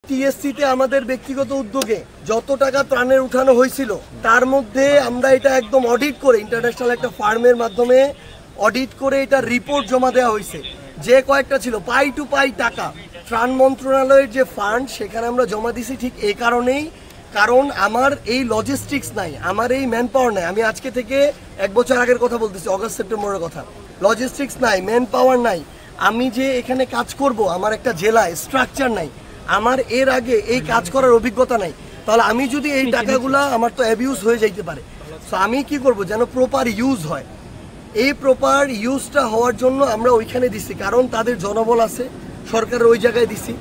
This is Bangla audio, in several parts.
টিএসসিতে আমাদের ব্যক্তিগত উদ্যোগে যত টাকা ত্রাণের উঠানো হয়েছিল তার মধ্যে আমরা এটা একদম অডিট করে ইন্টারন্যাশনাল একটা ফার্মের মাধ্যমে অডিট করে এটা রিপোর্ট জমা দেওয়া হয়েছে। যে কয়েকটা ছিল পাই টু পাই টাকা ত্রাণ মন্ত্রণালয়ের যে ফান্ড সেখানে আমরা জমা দিছি ঠিক এই কারণেই, কারণ আমার এই লজিস্টিক্স নাই, আমার এই ম্যান পাওয়ার নাই। আমি আজকে থেকে 1 বছর আগের কথা বলতেছি, অগাস্ট সেপ্টেম্বরের কথা। লজিস্টিক্স নাই, ম্যান পাওয়ার নাই, আমি যে এখানে কাজ করব আমার একটা জেলায় স্ট্রাকচার নাই, আমার এর আগে এই কাজ করার অভিজ্ঞতা নাই। তাহলে আমি যদি এই টাকাগুলা আমার তো অ্যাবিউজ হয়ে যাইতে পারে। সো আমি কি করব যেন প্রপার ইউজ হয়। এই প্রপার ইউজটা হওয়ার জন্য আমরা ওইখানে দিছি, কারণ তাদের জনবল আছে, সরকারের ওই জায়গায় দিছি।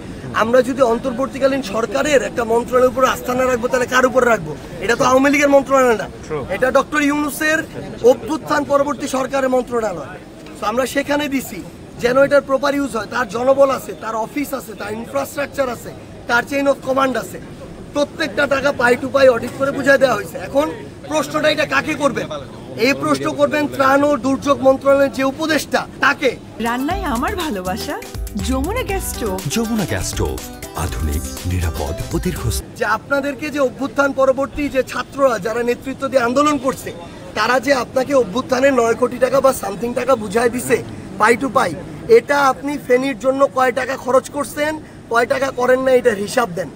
আমরা যদি অন্তর্বর্তীকালীন সরকারের একটা মন্ত্রণালয়ের উপর আস্থা না রাখবো তাহলে কার উপরে রাখবো? এটা তো আওয়ামী লীগের মন্ত্রণালয় না, এটা ডক্টর ইউনূসের অভ্যুত্থান পরবর্তী সরকারের মন্ত্রণালয়। তো আমরা সেখানে দিছি যেন এটার প্রপার ইউজ হয়। তার জনবল আছে, তার অফিস আছে, তার ইনফ্রাস্ট্রাকচার আছে, তার চেইন অফ কমান্ড আছে। প্রত্যেকটা টাকা পাই টু পাই অডিট করে বুঝাই দেওয়া হয়েছে। এখন প্রশ্নটা এটা কাকে করবেন? এই প্রশ্ন করবেন ত্রাণ ও দুর্যোগ মন্ত্রণালয়ের যে উপদেষ্টা তাকে। রান্নায় আমার ভালোবাসা Jamuna gas stove. Jamuna gas stove, আধুনিক, নিরাপদ ও দীর্ঘস্থায়ী। যে আপনাদেরকে যে অভ্যুত্থান পরবর্তী যে ছাত্ররা যারা নেতৃত্ব দিয়ে আন্দোলন করছে তারা যে আপনাকে অভ্যুত্থানের 9 কোটি টাকা বা সামথিং টাকা বুঝাই দিছে পাই টু পাই, এটা আপনি ফেনীর জন্য কয় টাকা খরচ করছেন, কয় টাকা করেন না, এটার হিসাব দেন।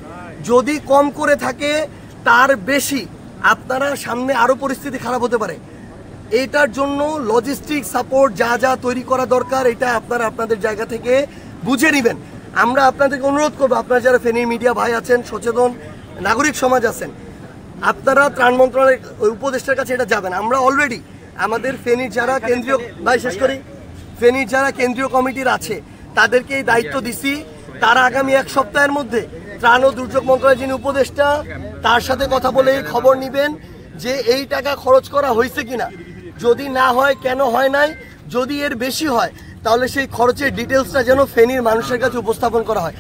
যদি কম করে থাকে তার বেশি, আপনারা সামনে আরো পরিস্থিতি খারাপ হতে পারে। এটার জন্য লজিস্টিক সাপোর্ট যা যা তৈরি করা দরকার এটা আপনারা আপনাদের জায়গা থেকে বুঝে নেবেন। আমরা আপনাদেরকে অনুরোধ করবো, আপনারা যারা ফেনীর মিডিয়া ভাই আছেন, সচেতন নাগরিক সমাজ আছেন, আপনারা ত্রাণ মন্ত্রণালয়ের উপদেষ্টার কাছে এটা যাবেন। আমরা অলরেডি আমাদের ফেনীর যারা কেন্দ্রীয় ভাই শেষ করি ফেনীর যারা কেন্দ্রীয় কমিটির আছে তাদেরকে এই দায়িত্ব দিছি। তারা আগামী 1 সপ্তাহের মধ্যে ত্রাণ ও দুর্যোগ মন্ত্রণালয়ের যিনি উপদেষ্টা তার সাথে কথা বলে এই খবর নেবেন যে এই টাকা খরচ করা হয়েছে কিনা, যদি না হয় কেন হয় নাই, যদি এর বেশি হয় তাহলে সেই খরচের ডিটেলসটা যেন ফেনীর মানুষের কাছে উপস্থাপন করা হয়।